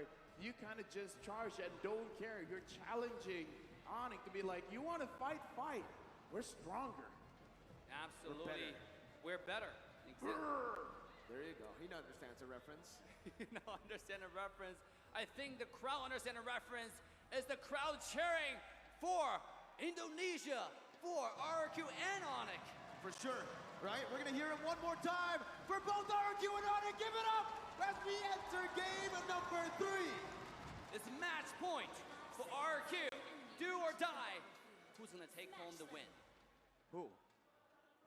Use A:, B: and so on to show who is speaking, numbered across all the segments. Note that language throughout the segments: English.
A: part, you kind of just charge and don't care. You're challenging ONIC to be like, you want to fight, fight. We're stronger.
B: Absolutely. We're better. Exactly.
C: There you go. He understands the reference.
B: No, understand the reference. I think the crowd understands the reference. Is the crowd cheering for Indonesia, for RRQ and ONIC?
C: For sure, right? We're gonna hear it one more time for both RRQ and ONIC. Give it up as we enter game number 3.
B: It's match point for RRQ. Do or die. Who's gonna take home the win?
A: Who?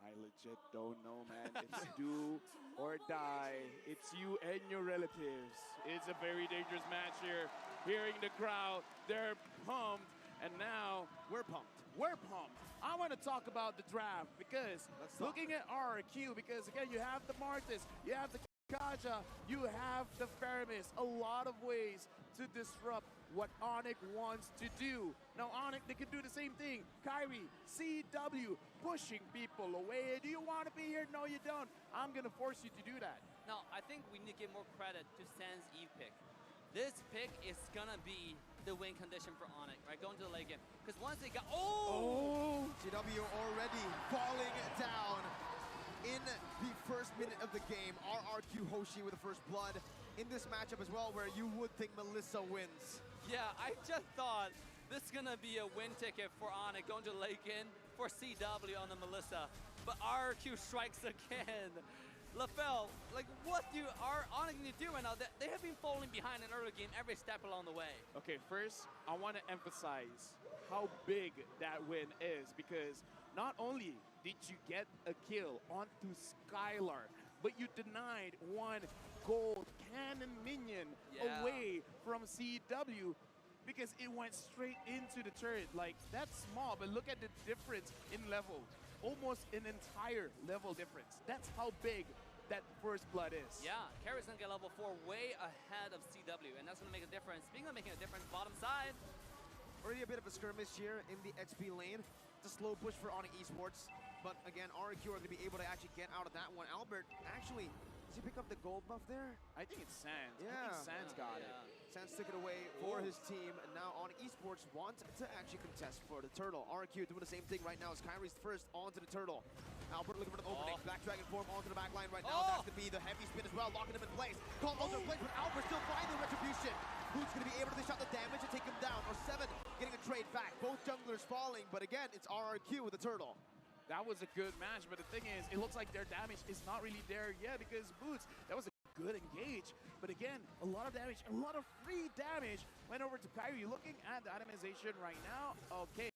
A: I legit don't know, man. It's do or die. It's you and your relatives. It's a very dangerous match here. Hearing the crowd, they're pumped, and now
C: We're pumped.
A: we're pumped. I want to talk about the draft because
C: Let's talk.
A: looking at RRQ, because again, you have the Martis, you have the Kaja, you have the Faramis, a lot of ways to disrupt what ONIC wants to do. Now ONIC, they can do the same thing. Kyrie, CW, pushing people away. Do you want to be here? No, you don't. I'm going to force you to do that.
B: Now, I think we need to give more credit to Sans Eve pick. This pick is gonna be the win condition for ONIC, right? Going to the late game. Because once they got,
C: CW already falling down in the first minute of the game. RRQ HOSHI with the first blood in this matchup as well, where you would think Melissa wins.
B: Yeah, I just thought this is gonna be a win ticket for ONIC going to the late game for CW on the Melissa. But RRQ strikes again. LaFell, like what do ONIC need to do right now? They have been falling behind in early game every step along the way.
A: Okay, first, I want to emphasize how big that win is, because not only did you get a kill onto Skylar, but you denied one gold cannon minion away from CW because it went straight into the turret. Like, that's small, but look at the difference in level. Almost an entire level difference. That's how big that first blood is.
B: Yeah, Carrie's gonna get level 4 way ahead of CW, and that's gonna make a difference. Speaking of making a difference, bottom side.
C: Already a bit of a skirmish here in the XP lane. It's a slow push for ONIC Esports, but again, RRQ are gonna be able to actually get out of that one. Albert, actually, does he pick up the gold buff there?
A: I think it's Sans.
C: Yeah.
A: I think Sans got it.
C: Sans took it away for his team, and now ONIC Esports want to actually contest for the turtle. RRQ doing the same thing right now as Kyrie's first onto the turtle. Albert looking for the opening. Black Dragon form onto the back line right now. That's going to be the heavy spin as well, locking him in place. Called also in place, but Albert still finding the retribution. Who's going to be able to dish out the damage and take him down? Or 7 getting a trade back. Both junglers falling, but again, it's RRQ with the turtle.
A: That was a good match, but the thing is, it looks like their damage is not really there yet because Boots, that was a good engage. But again, a lot of damage, a lot of free damage went over to Kyrie. Looking at the itemization right now, okay.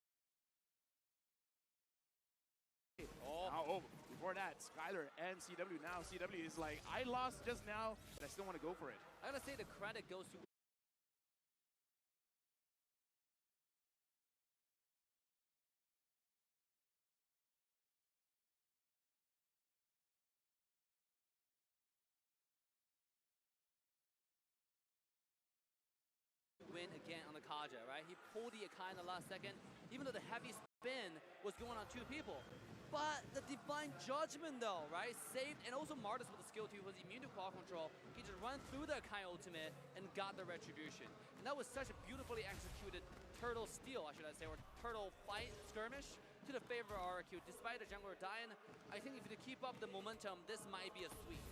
A: Now, before that, Skylar and CW. Now CW is like, I lost just now, but I still want to go for it.
B: I gotta say the credit goes to win again on the Kaja, right? He pulled the Akai in the last second, even though the heavy spin was going on 2 people. But the Divine Judgment though, right? Saved, and also Martis with the skill 2 was immune to claw control. He just ran through the Akai ultimate and got the retribution. And that was such a beautifully executed turtle steal, I should say, or turtle fight skirmish to the favor of RRQ. Despite the jungler dying, I think if you keep up the momentum, this might be a sweep.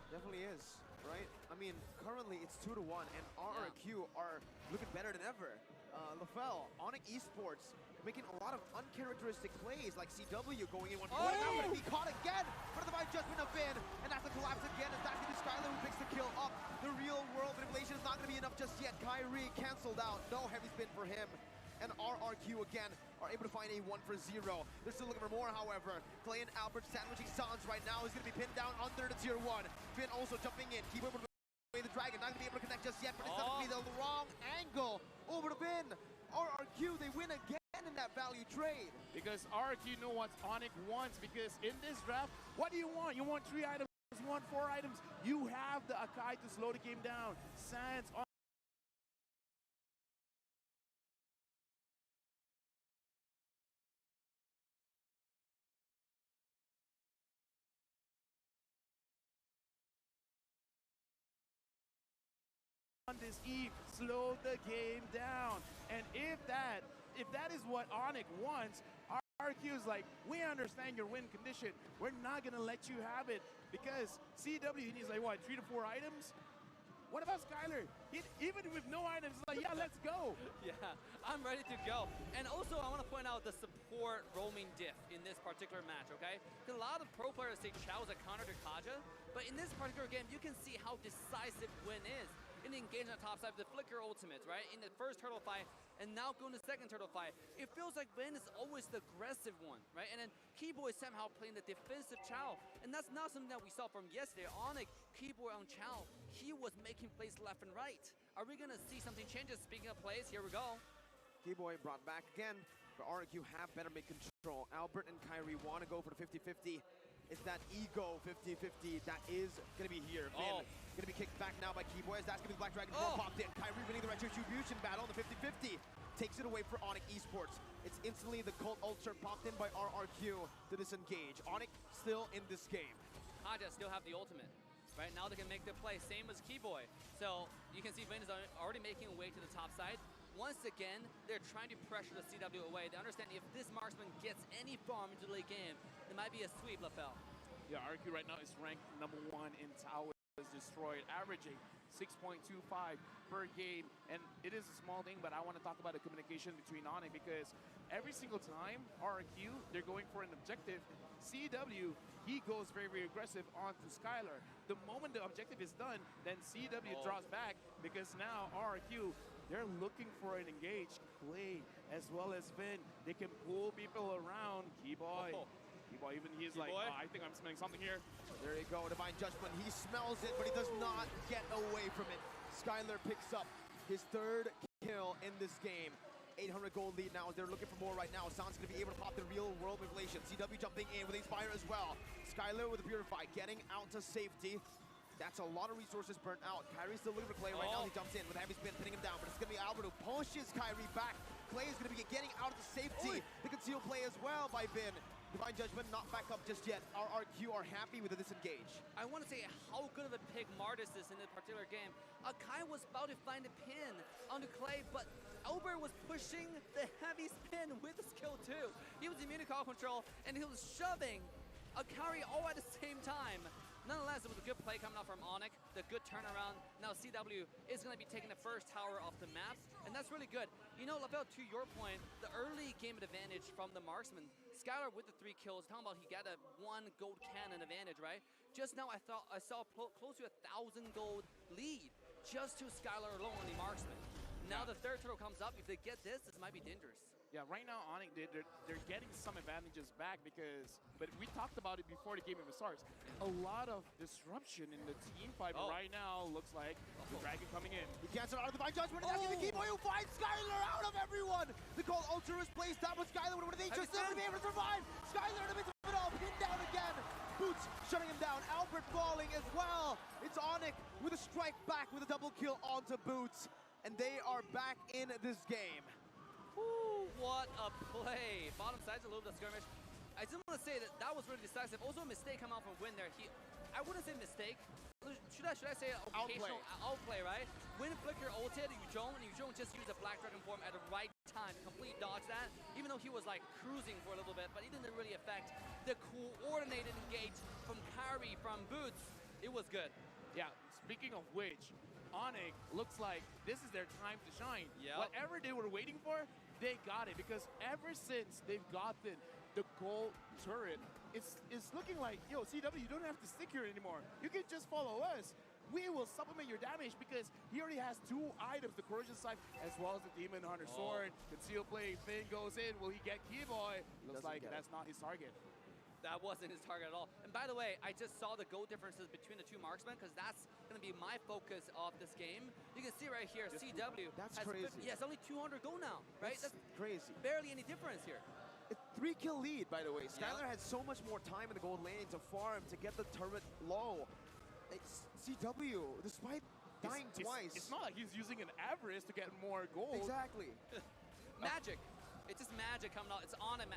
C: Definitely is, right? I mean, currently it's 2-1, and RRQ are looking better than ever. LaFell, ONIC Esports, making a lot of uncharacteristic plays, like CW going in one point. Now going to be caught again for the Divine Judgment of Beni, and that's a collapse again, as that's going to be Skylar who picks the kill up. The real world manipulation is not going to be enough just yet. Kyrie canceled out, no heavy spin for him. And RRQ again are able to find a 1-0. They're still looking for more, however. Clay and Albert sandwiching Sans right now. He's going to be pinned down under the tier 1. Finn also jumping in. Keep able to away the dragon. Not going to be able to connect just yet, but it's going to be the wrong angle over to Finn. RRQ, they win again in that value trade.
A: Because RRQ know what ONIC wants, because in this draft, what do you want? You want 3 items, you want 4 items. You have the Akai to slow the game down. Sans on this Eve slowed the game down. And if that is what ONIC wants, RRQ is like, we understand your win condition. We're not gonna let you have it because CW needs like what, 3 to 4 items? What about Skylar? Even with no items, he's like, yeah, let's go.
B: Yeah, I'm ready to go. And also, I want to point out the support roaming diff in this particular match, okay? Because a lot of pro players say Chao is a counter to Kaja, but in this particular game, you can see how decisive Win is. In the engagement on top side, the flicker ultimates, right? In the first turtle fight, and now going to the second turtle fight, it feels like Vin is always the aggressive one, right? And then Keyboy somehow playing the defensive Chao, and that's not something that we saw from yesterday. ONIC, Keyboy on Chao, he was making plays left and right. Are we gonna see something changes? Speaking of plays, here we go.
C: Keyboy brought back again, but RRQ have better mid-control. Albert and Kyrie want to go for the 50-50. It's that ego 50-50 that is going to be here. Vin going to be kicked back now by Keyboy as that's going to be the Black Dragon popped in. Kyrie winning the retribution battle in the 50-50. Takes it away for ONIC Esports. It's instantly the Cult Ultra popped in by RRQ to disengage. ONIC still in this game.
B: Kaja still have the ultimate. Right now they can make the play, same as Keyboy. So you can see Vin is already making a way to the top side. Once again, they're trying to pressure the CW away. They understand if this marksman gets any farm into the late game, it might be a sweep, LaFell.
A: Yeah, RRQ right now is ranked #1 in towers destroyed, averaging 6.25 per game. And it is a small thing, but I want to talk about the communication between ONIC because every single time RRQ, they're going for an objective. CW, he goes very, very aggressive onto Skylar. The moment the objective is done, then CW draws back because now RRQ, they're looking for an engaged play as well as Vin. They can pull people around. Keyboy. Keyboy, even he's like, I think I'm smelling something here.
C: There you go, Divine Judgment. He smells it, but he does not get away from it. Skylar picks up his 3rd kill in this game. 800 gold lead now as they're looking for more right now. Sound's going to be able to pop the real world revelation. CW jumping in with Inspire as well. Skylar with the Purify getting out to safety. That's a lot of resources burnt out. Kyrie's still looking for Clay right now. He jumps in with a heavy spin, pinning him down, but it's going to be Albert who pushes Kyrie back. Clay is going to be getting out of the safety. The concealed play as well by Vin. Divine Judgment not back up just yet. RRQ are happy with the disengage.
B: I want to say how good of a pick Martis is in this particular game. Kai was about to find a pin onto Clay, but Albert was pushing the heavy spin with the skill too. He was immune to call control, and he was shoving a carry all at the same time. Nonetheless, it was a good play coming out from ONIC, the good turnaround. Now CW is going to be taking the first tower off the map, and that's really good. You know, LaFell, to your point, the early game advantage from the marksman, Skylar with the 3 kills, talking about he got a 1 gold cannon advantage, right? Just now I saw close to 1,000 gold lead just to Skylar alone on the marksman. Now the 3rd turtle comes up. If they get this might be dangerous.
A: Yeah, right now ONIC, they're getting some advantages back because, but we talked about it before the game even starts. A lot of disruption in the team fight right now. Looks like the Dragon coming in.
C: He cancels out of the Divine Judgment, and that's the Keyboy who finds Skylar out of everyone. The Cult Ultra is placed down, but Skylar with an nature still to be able to survive. Skylar in the midst of it all, pinned down again. Boots shutting him down. Albert falling as well. It's ONIC with a strike back with a double kill onto Boots, and they are back in this game.
B: Woo, what a play. Bottom side's a little bit of skirmish. I just want to say that was really decisive. Also a mistake come out from Win there. I wouldn't say mistake. Should I say occasional outplay, right? Win flicker ulted Yuzhong, and Yuzhong just used the Black Dragon form at the right time to completely dodge that. Even though he was like cruising for a little bit, but it didn't really affect the coordinated engage from Kyrie, from Boots. It was good.
A: Yeah, speaking of which, ONIC looks like this is their time to shine. Whatever they were waiting for, they got it because ever since they've gotten the gold turret, it's looking like, yo, CW, you don't have to stick here anymore. You can just follow us. We will supplement your damage because he already has 2 items, the Corrosion Scythe as well as the Demon Hunter Sword. Conceal play, Finn goes in. Will he get Keyboy? Looks like that's not his target.
B: That wasn't his target at all. And by the way, I just saw the goal differences between the 2 marksmen because that's going to be my focus of this game. You can see right here, CW
C: that's
B: has
C: crazy.
B: Yes, only 200 gold now, right?
C: That's crazy.
B: Barely any difference here.
C: A 3 kill lead, by the way. Skylar had so much more time in the gold lane to farm, to get the turret low. It's CW, despite dying twice.
A: It's not like he's using an avarice to get more gold.
C: Exactly.
B: Magic. It's just magic coming out. It's on it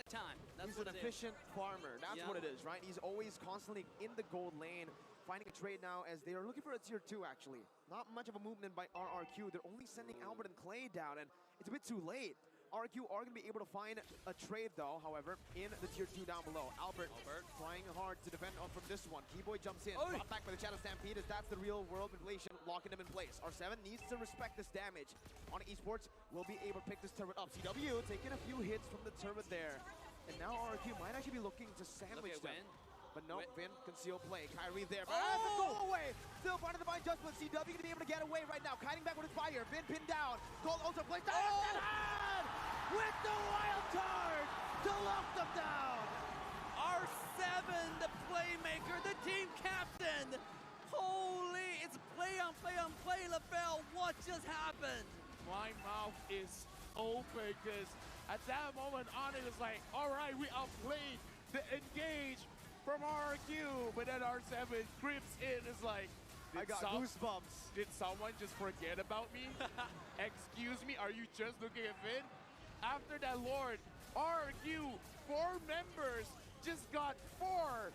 B: time. That's
C: He's an efficient farmer. That's what it is, right? He's always constantly in the gold lane, finding a trade now as they are looking for a tier 2 actually. Not much of a movement by RRQ. They're only sending Albert and Clay down, and it's a bit too late. RRQ are going to be able to find a trade though, however, in the tier 2 down below. Albert trying hard to defend on from this one. Keyboy jumps in, brought back by the Shadow Stampede as that's the real world manipulation, locking him in place. R7 needs to respect this damage. ONIC Esports will be able to pick this turret up. CW taking a few hits from the turret there. And now RRQ might actually be looking to sandwich them. But no, Vin, conceal play. Kyrie there, but has to go away. Still part of the Divine Judgment. CW going to be able to get away right now. Kiting back with his fire. Vin pinned down. Gold ultra plays down. With the wild card to lock them down.
B: R7, the playmaker, the team captain. Holy, it's play on play on play, LaFell. What just happened?
A: My mouth is open because at that moment, ONIC is like, all right, we outplayed the engage from RRQ, but then R7 creeps in, is like,
C: I got goosebumps.
A: Did someone just forget about me? Excuse me, are you just looking at Vin? After that Lord, RRQ, 4 members just got 4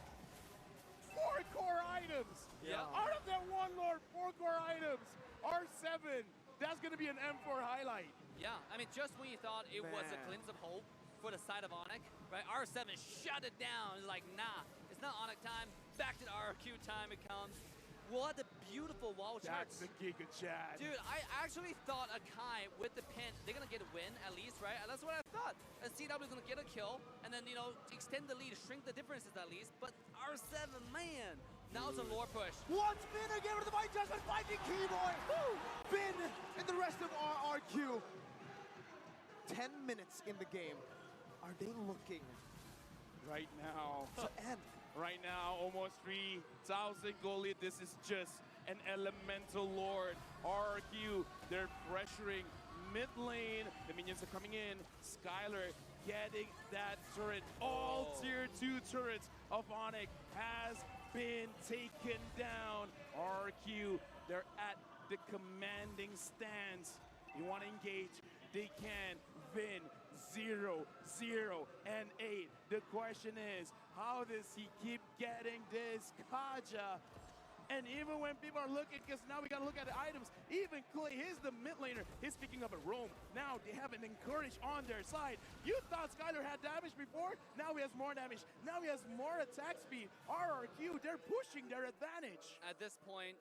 A: core items.
B: Yeah.
A: Out of that one Lord, 4 core items. R7, that's gonna be an M4 highlight.
B: Yeah, I mean, just when you thought it was a glimpse of hope for the side of ONIC, right? R7 shut it down. It's like, nah, it's not ONIC time. Back to the RRQ time it comes. What a beautiful wall charge.
A: That's the Giga Chad.
B: Dude, I actually thought Akai with the pin, they're gonna get a win at least, right? That's what I thought. And CW is gonna get a kill, and then, you know, extend the lead, shrink the differences at least. But R7, man, now it's a lore push.
C: Once Vin again with the Divine Judgment, finding Keyboy. Vin and the rest of RRQ. 10 minutes in the game. Are they looking
A: right now
C: to end?
A: Right now, almost 3,000 gold lead. This is just an elemental Lord. RRQ, they're pressuring mid lane. The minions are coming in. Skylar getting that turret. All tier 2 turrets of ONIC has been taken down. RRQ, they're at the commanding stance. You want to engage? They can. Vin, 0, 0, and 8. The question is, how does he keep getting this Kaja? And even when people are looking, because now we got to look at the items, even Clay, he's the mid laner, he's picking up a roam. Now they have an encourage on their side. You thought Skylar had damage before, now he has more damage. Now he has more attack speed. RRQ, they're pushing their advantage.
B: At this point,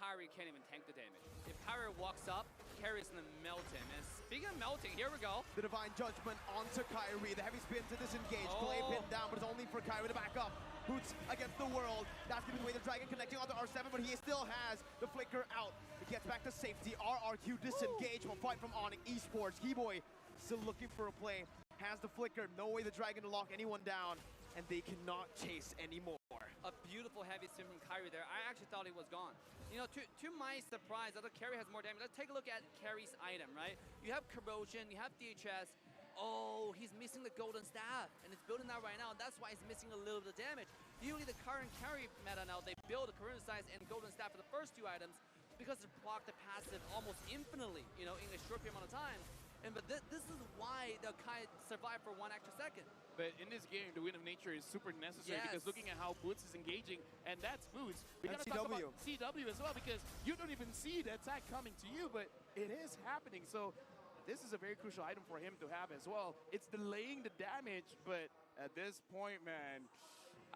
B: Kyrie can't even tank the damage. If Kyrie walks up, Kyrie's gonna melt him. And speaking of melting, here we go.
C: The Divine Judgment onto Kyrie. The heavy spin to disengage. Clay pinned down, but it's only for Kyrie to back up. Boots against the world. That's gonna be the way the Dragon connecting onto R7, but he still has the flicker out. It gets back to safety. RRQ disengage. Will fight from ONIC Esports. Keyboy still looking for a play. Has the flicker. No way the Dragon to lock anyone down. And they cannot chase anymore.
B: A beautiful heavy spin from Kyrie there. I actually thought he was gone. You know, to my surprise, I thought Kyrie has more damage. Let's take a look at Kyrie's item, right? You have Corrosion, you have DHS. Oh, he's missing the Golden Staff, and it's building that right now. That's why he's missing a little bit of damage. Usually the current Kyrie meta now, they build a Corona Size and Golden Staff for the first 2 items because they block the passive almost infinitely, you know, in a short period amount of time. But this is why the Kai survived for 1 extra second.
A: But in this game, the Wind of Nature is super necessary because looking at how Boots is engaging, and that's Boots. We gotta talk about CW as well because you don't even see the attack coming to you, but it is happening. So this is a very crucial item for him to have as well. It's delaying the damage, but at this point, man,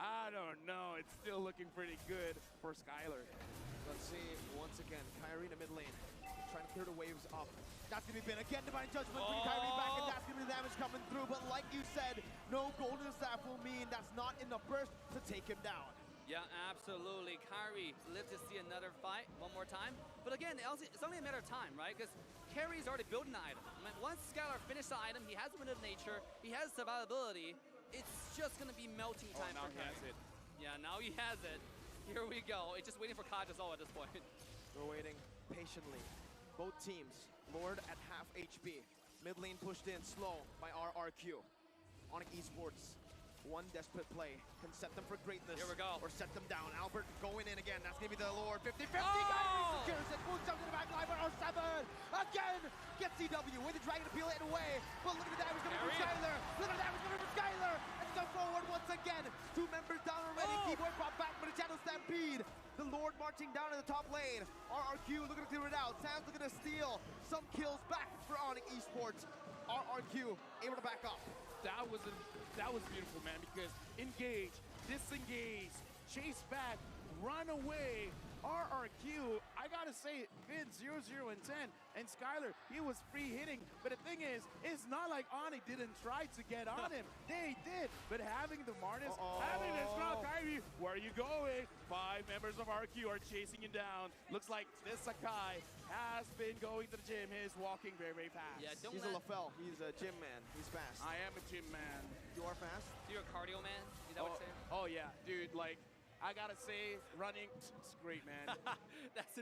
A: I don't know. It's still looking pretty good for Skylar.
C: Let's see, once again, Kyrie in the mid lane, trying to clear the waves up. That's gonna be Vin again, Divine Judgment, bring Kyrie back, and that's gonna be the damage coming through. But like you said, no Golden Staff will mean that's not enough burst to take him down.
B: Yeah, absolutely. Kyrie lives to see another fight one more time. But again, it's only a matter of time, right? Because Kyrie's already building the item. I mean, once Skylar finished the item, he has Wind of Nature, he has survivability. It's just gonna be melting time for Kyrie.
A: Now he has it.
B: Yeah, now he has it. Here we go. It's just waiting for Kaja's all at this point.
C: We're waiting patiently. Both teams, Lord at half HP. Mid lane pushed in slow by RRQ. ONIC Esports, 1 desperate play can set them for greatness.
B: Here we go.
C: Or set them down. Albert going in again. That's gonna be the Lord. 50-50. Kyrie secures it. Boots up to the back line for R7. Again, gets CW with the Dragon to peel it away. But look at the damage coming from Skylar. Look at the damage coming from Skylar. And so forward once again. 2 members down already. Keyboy brought back by the Shadow Stampede. The the Lord marching down in the top lane. RRQ looking to clear it out. Sans looking to steal some kills back for ONIC Esports. RRQ able to back up.
A: That was beautiful, man, because engage, disengage, chase back, run away. RRQ, I gotta say, Vin 0, 0, and 10, and Skylar, he was free hitting. But the thing is, it's not like ONIC didn't try to get on him. They did, but having the Martis, having the strong Kyrie, where are you going? 5 members of RRQ are chasing him down. Looks like this Sakai has been going to the gym. He's walking very, very fast.
B: Yeah,
C: He's a LaFell. He's a gym man. He's fast.
A: I am a gym man.
C: You are fast?
B: You're a cardio man? Is that what you're saying?
A: Oh yeah, dude, like, I gotta say, running, it's great, man.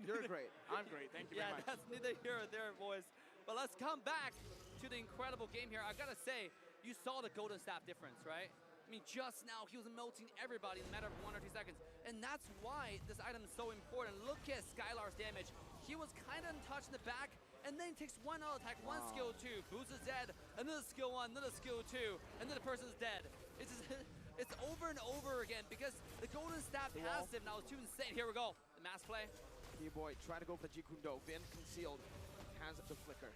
C: You're great.
A: I'm great, thank you very much.
B: Yeah, that's neither here or there, boys. But let's come back to the incredible game here. I gotta say, you saw the golden staff difference, right? I mean, just now, he was melting everybody in a matter of 1 or 2 seconds. And that's why this item is so important. Look at Skylar's damage. He was kind of untouched in the back, and then takes one auto attack, one skill 2. Boots is dead, another skill 1, another skill 2, and then the person's dead. It's just, it's over and over again because the golden staff passive now is too insane. Here we go, the mass play.
C: Boy, try to go for the Jikundo. Vin concealed, has the flicker.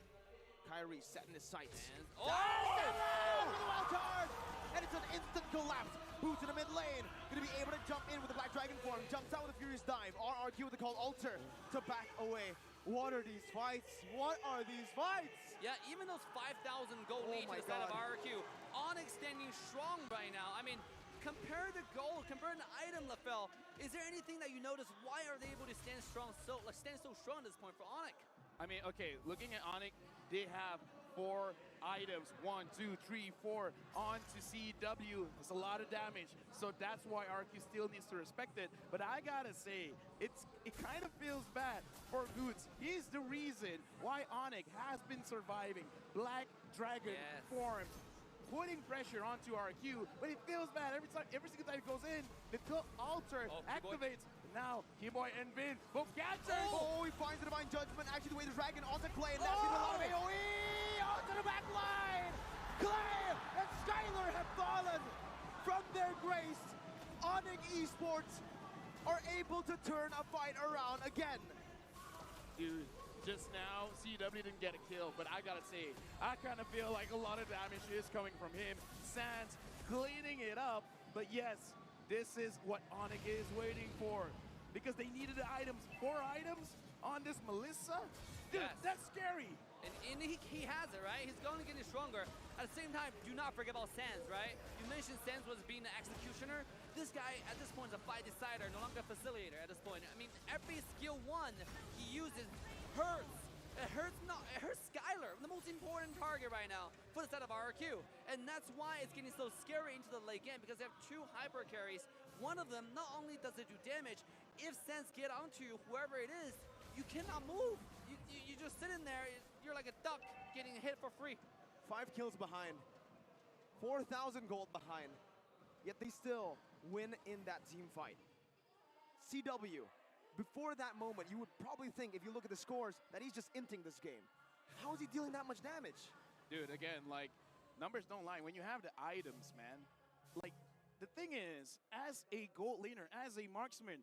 C: Kyrie setting his sights.
B: Oh!
C: For the wild card! And it's an instant collapse. Boots in the mid lane. Gonna be able to jump in with the Black Dragon form. Jumps out with a Furious Dive. RRQ with the call Alter to back away. What are these fights? What are these fights?
B: Yeah, even those 5,000 gold lead to the side of RRQ. ONIC standing strong right now. I mean, compare the gold, compare the item, LaFell. Is there anything that you notice? Why are they able to stand strong, so strong at this point for ONIC?
A: I mean, okay, looking at ONIC, they have 4 items. 1, 2, 3, 4 on to CW. It's a lot of damage. So that's why RQ still needs to respect it. But I gotta say, it kind of feels bad for Goots. He's the reason why ONIC has been surviving. Black Dragon form, putting pressure onto RQ, but it feels bad every single time it goes in. The Alter activates. Now, Keyboy and Vin both catchers.
C: Oh, he finds the Divine Judgment. Actually, the way the Dragon onto Clay, and that's getting a lot of AoE onto the back line. Clay and Skylar have fallen from their grace. ONIC Esports are able to turn a fight around again.
A: Dude, just now, CW didn't get a kill, but I gotta say, I kind of feel like a lot of damage is coming from him. Sans cleaning it up, but yes, this is what ONIC is waiting for. Because they needed the items, 4 items on this Melissa? Dude, that's scary.
B: And he has it, right? He's going to get stronger. At the same time, do not forget about Sans, right? You mentioned Sans was being an executioner. This guy, at this point, is a fight decider, no longer a facilitator at this point. I mean, every skill 1 he uses hurts. It hurts Skylar, the most important target right now for the side of RRQ. And that's why it's getting so scary into the late game, because they have 2 hyper carries. One of them, not only does it do damage, if Sans get onto whoever it is, you cannot move. You just sit in there, you're like a duck getting hit for free.
C: 5 kills behind, 4,000 gold behind, yet they still win in that team fight. CW, before that moment, you would probably think, if you look at the scores, that he's just inting this game. How is he dealing that much damage?
A: Dude, again, like, numbers don't lie. When you have the items, man, like, the thing is, as a gold laner, as a marksman,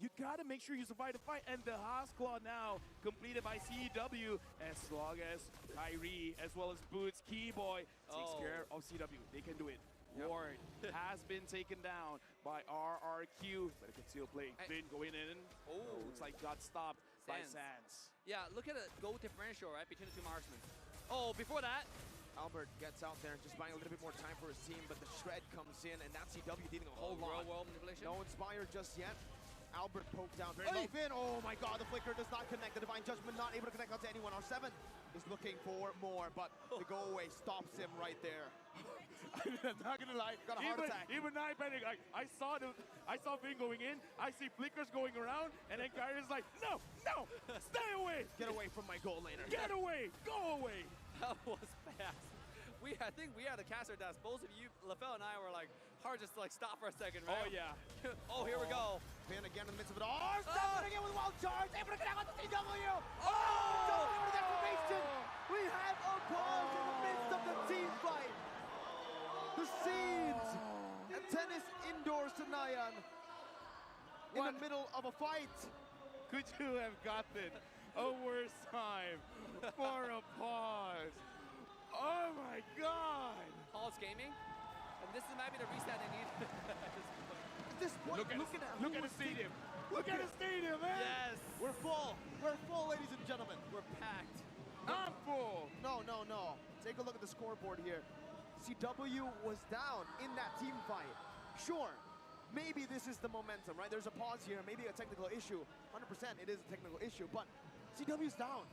A: you gotta make sure you survive the fight. And the Haas Claw now completed by CW, as long as Kyrie, as well as Boots, Keyboy takes care of CW. They can do it. Ward has been taken down by RRQ, but it can still play. Vin going in. Looks like got stopped by Sans.
B: Yeah, look at the goal differential, right, between the 2 marksmen. Oh, before that,
C: Albert gets out there and just buying a little bit more time for his team, but the shred comes in, and that's CW dealing a whole lot.
B: World manipulation.
C: No Inspire just yet. Albert poked down very low. Vin, oh my god, the flicker does not connect. The Divine Judgment not able to connect onto anyone. R7 is looking for more, but the go away stops him right there.
A: I'm not gonna lie.
C: Got a heart attack.
A: Even I panic. I saw Vin going in. I see flickers going around, and then Kyrie's like, no, stay away.
C: Get away from my goal laner.
A: Get away. Go away.
B: That was fast. I think we had a caster desk. Both of you, LaFell and I, were like, hard just to like stop for a second, right?
A: Oh yeah.
B: Oh, here we go.
C: Vin again in the midst of it all. Stopping again with wild charge. Able to connect on the CW.
B: Oh!
C: Activation. We have a pause in the midst of the team fight. The scenes at Tennis Indoor Senayan in
A: What?
C: the middle of a fight.
A: Could you have gotten a worse time for a pause? Oh my God!
B: Pause gaming, and this might be the reset they need.
C: At this point,
A: Look at
C: who
A: the
C: was
A: stadium. Look at the stadium, man.
B: Yes,
C: We're full. We're full, ladies and gentlemen.
B: we're packed.
A: I'm full.
C: No. Take a look at the scoreboard here. CW was down in that team fight. Sure, maybe this is the momentum, right? There's a pause here, maybe a technical issue. 100% it is a technical issue, but CW's down.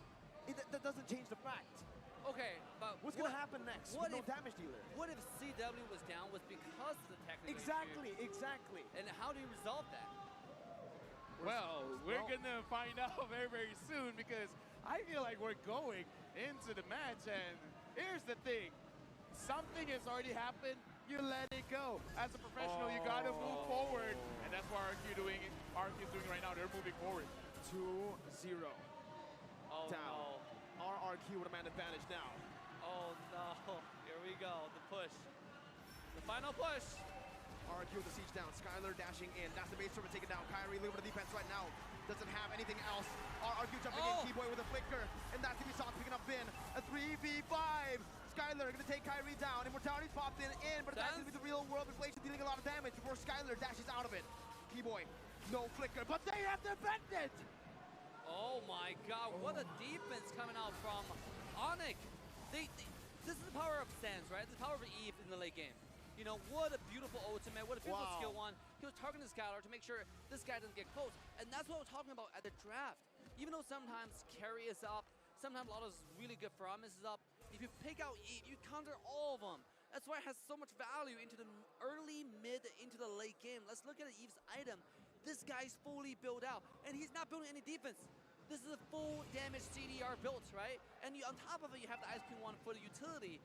C: That doesn't change the fact.
B: Okay, but
C: What's going to happen next?
B: what
C: with no
B: if-
C: damage dealer.
B: What if CW was down was because of the technical
C: Exactly.
B: issue? And how do you resolve that?
A: Well, we're gonna find out very, very soon because I feel like we're going into the match, and here's the thing. Something has already happened, you let it go. As a professional, you gotta move forward, and that's what RRQ doing. RRQ is doing right now. They're moving forward.
C: 2-0.
B: Oh
C: Down. RRQ with a man advantage now.
B: no! Oh no! Here we go. The push. The final push.
C: RRQ with the siege down. Skylar dashing in. That's the base server taken down. Kyrie, little bit of defense right now. Doesn't have anything else. RRQ jumping in. Keyboy with a flicker. And that's gonna be Sauce picking up Vin. A 3v5. Skylar gonna take Kyrie down. Immortality's popped in, but that's gonna be the real world inflation dealing a lot of damage before Skylar dashes out of it. Keyboy, no flicker, but they have defended!
B: Oh my God! What a defense coming out from ONIC. This is the power of Sans, right? The power of Eve in the late game. You know, what a beautiful ultimate, what a beautiful skill one. He was targeting Skylar to make sure this guy doesn't get close. And that's what we're talking about at the draft. Even though sometimes carry is up, sometimes a lot of really good promise is up, if you pick out Eve, you counter all of them. That's why it has so much value into the early, mid, into the late game. Let's look at Eve's item. This guy's fully built out, and he's not building any defense. This is a full damage CDR built, right? And on top of it, you have the Ice Queen one for the utility.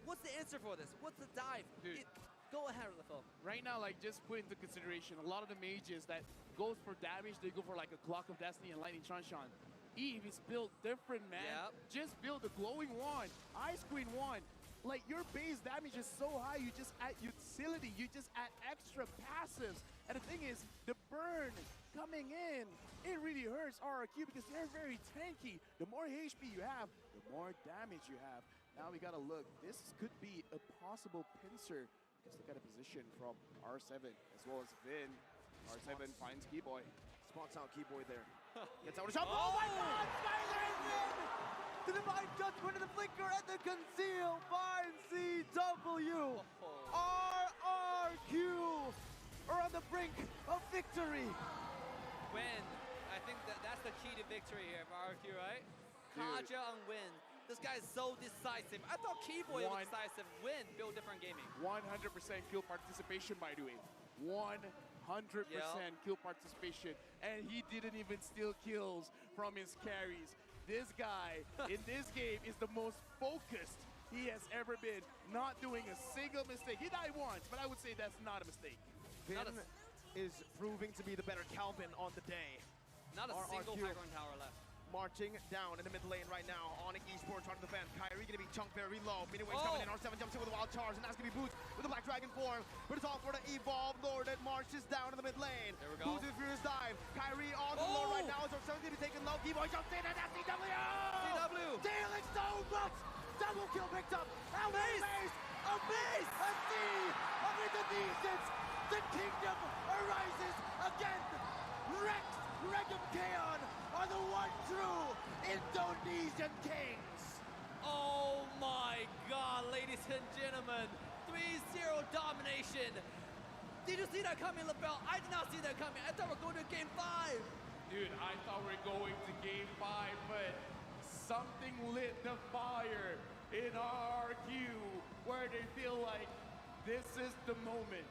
B: What's the answer for this? What's the dive?
A: Dude.
B: Go ahead, Rafael.
A: Right now, like, just put into consideration, a lot of the mages that goes for damage, they go for like a Clock of Destiny and Lightning Transhan. Eve is built different, man.
B: Yep.
A: Just build a glowing wand, Ice Queen wand. Like, your base damage is so high, you just add utility, you just add extra passives. And the thing is, the burn coming in, it really hurts RRQ because they're very tanky. The more HP you have, the more damage you have. Now we gotta look. This could be a possible pincer. Just look at the position from R7 as well as Vin. R7 finds Keyboy.
C: Spots out Keyboy there. Gets out of the shot. Oh my God! Skylar is in! The divine judgment of the flicker and the conceal finds CW. RRQ are on the brink of victory.
B: Win. I think that's the key to victory here for RRQ, right?
A: Dude.
B: Kaja on win. This guy is so decisive. I thought Keyboy was decisive. Win, build different gaming.
A: 100% kill participation, by the way. 100% kill participation. And he didn't even steal kills from his carries. This guy, in this game, is the most focused he has ever been. Not doing a single mistake. He died once, but I would say that's not a mistake.
C: Vin is proving to be the better Calvin on the day.
B: Not a single
C: RRQ.
B: high ground tower left.
C: Marching down in the mid lane right now. ONIC Esports trying to defend. Kyrie gonna be chunked very low. Mini waves coming in. R7 jumps in with a wild charge, and that's gonna be Boots with the Black Dragon form. But it's all for the Evolve Lord that marches down in the mid lane.
B: There we go.
C: Boots with Furious Dive. Kyrie on the Lord right now. As R7 gonna be taken low. Keyboy jumps in, and that's CW!
B: CW!
C: Dealing so much! Double kill picked up. Out of base! A base! A C of Indonesians! The kingdom arises again! Rex Regum Kaon are the one true Indonesian kings!
B: Oh my God, ladies and gentlemen. 3-0 domination. Did you see that coming, LaBelle? I did not see that coming. I thought we were going to game 5.
A: Dude, I thought we were going to game 5, but something lit the fire in RRQ where they feel like this is the moment.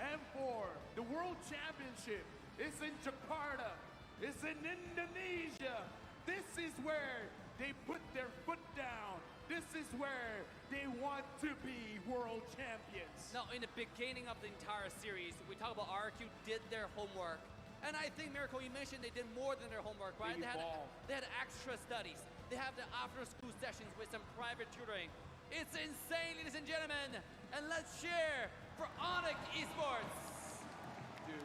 A: M4, the World Championship, is in Jakarta. It's in Indonesia. This is where they put their foot down. This is where they want to be world champions.
B: Now, in the beginning of the entire series, we talk about RRQ did their homework. And I think, Miracle, you mentioned they did more than their homework, right? They had extra studies. They have the after-school sessions with some private tutoring. It's insane, ladies and gentlemen. And let's cheer for ONIC Esports.
A: Dude,